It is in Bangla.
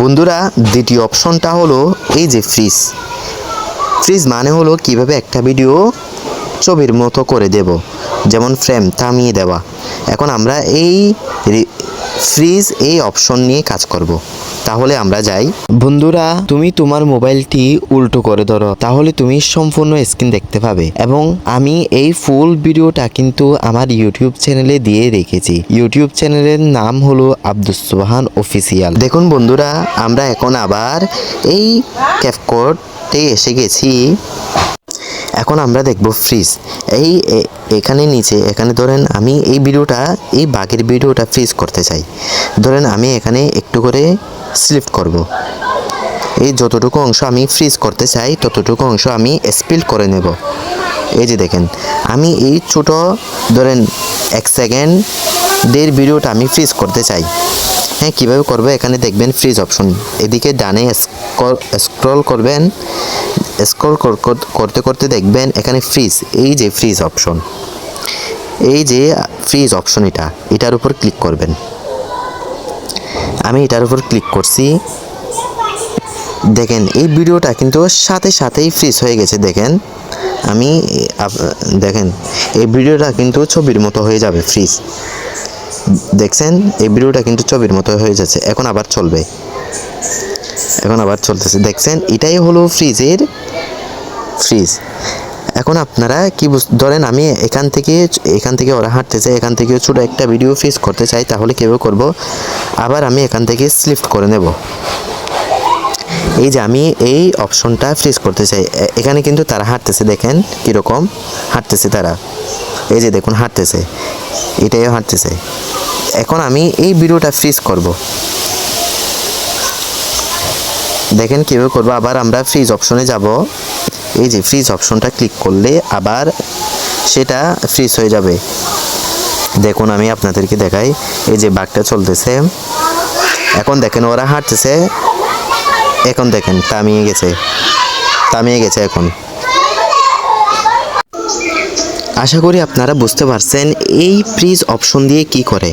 বন্ধুরা, দ্বিতীয় অপশনটা হলো এই যে ফ্রিজ। ফ্রিজ মানে হলো কিভাবে একটা ভিডিও ছবির মতো করে দেব, যেমন ফ্রেম থামিয়ে দেওয়া। এখন আমরা এই ফ্রিজ এই অপশন নিয়ে কাজ করব। তাহলে আমরা যাই। বন্ধুরা, তুমি তোমার মোবাইলটি উল্টো করে ধরো, তাহলে তুমি সম্পূর্ণ স্ক্রিন দেখতে পাবে। এবং আমি এই ফুল ভিডিওটা কিন্তু আমার ইউটিউব চ্যানেলে দিয়ে রেখেছি। ইউটিউব চ্যানেলের নাম হলো আব্দুস সুবহান অফিসিয়াল। দেখুন বন্ধুরা, আমরা এখন আবার এই ক্যাপকাটে এসে গেছি। এখন আমরা দেখব ফ্রিজ। এখানে নিচে এখানে ধরেন আমি এই ভিডিওটা, এই বাঘের ভিডিওটা ফ্রিজ করতে চাই। ধরেন আমি এখানে একটু করে সিলেক্ট করব। এই যতটুকু অংশ আমি ফ্রিজ করতে চাই ততটুকু অংশ আমি স্পিল করে নেব। এই যে দেখেন, আমি এই ছোট ধরেন 1 সেকেন্ডের ভিডিওটা আমি ফ্রিজ করতে চাই। হ্যাঁ, কীভাবে করবো? এখানে দেখবেন ফ্রিজ অপশন, এদিকে ডানে স্ক্রল করবেন। স্ক্রল করতে করতে দেখবেন এখানে ফ্রিজ, এই যে ফ্রিজ অপশন, এই যে ফ্রিজ অপশন, এটার উপর ক্লিক করবেন। আমি এটার উপর ক্লিক করছি। দেখেন এই ভিডিওটা কিন্তু সাথে সাথেই ফ্রিজ হয়ে গেছে। দেখেন দেখেন এই ভিডিওটা কিন্তু ছবির মতো হয়ে যাবে ফ্রিজ। দেখছেন, এই ভিডিওটা কিন্তু ছবির মতো হয়ে যাচ্ছে। এখন আবার চলবে, এখন আবার চলতেছে। দেখছেন, এটাই হলো ফ্রিজ। এখন আপনারা কি ধরেন আমি এখান থেকে ওরা হাঁটতেছে, এখান থেকে ছোটো একটা ভিডিও ফ্রিজ করতে চাই, তাহলে কীভাবে করব? আবার আমি এখান থেকে সিলেক্ট করে নেব। এই যে আমি এই অপশনটা ফ্রিজ করতে চাই। এখানে কিন্তু তারা হাঁটতেছে, দেখেন কীরকম হাঁটতেছে তারা। এই যে দেখুন হাঁটতেছে, এটাইও হাঁটতেছে। এখন আমি এই ভিডিওটা ফ্রিজ করব। দেখেন কীভাবে করবো। আবার আমরা ফ্রিজ অপশনে যাব। এই যে ফ্রিজ অপশনটা ক্লিক করলে আবার সেটা ফ্রিজ হয়ে যাবে। দেখুন আমি আপনাদেরকে দেখাই, এই যে বাঘটা চলতেছে। এখন দেখেন ওরা হাঁটতেছে, এখন দেখেন থামিয়ে গেছে এখন। আশা করি আপনারা বুঝতে পারছেন এই ফ্রিজ অপশন দিয়ে কি করে।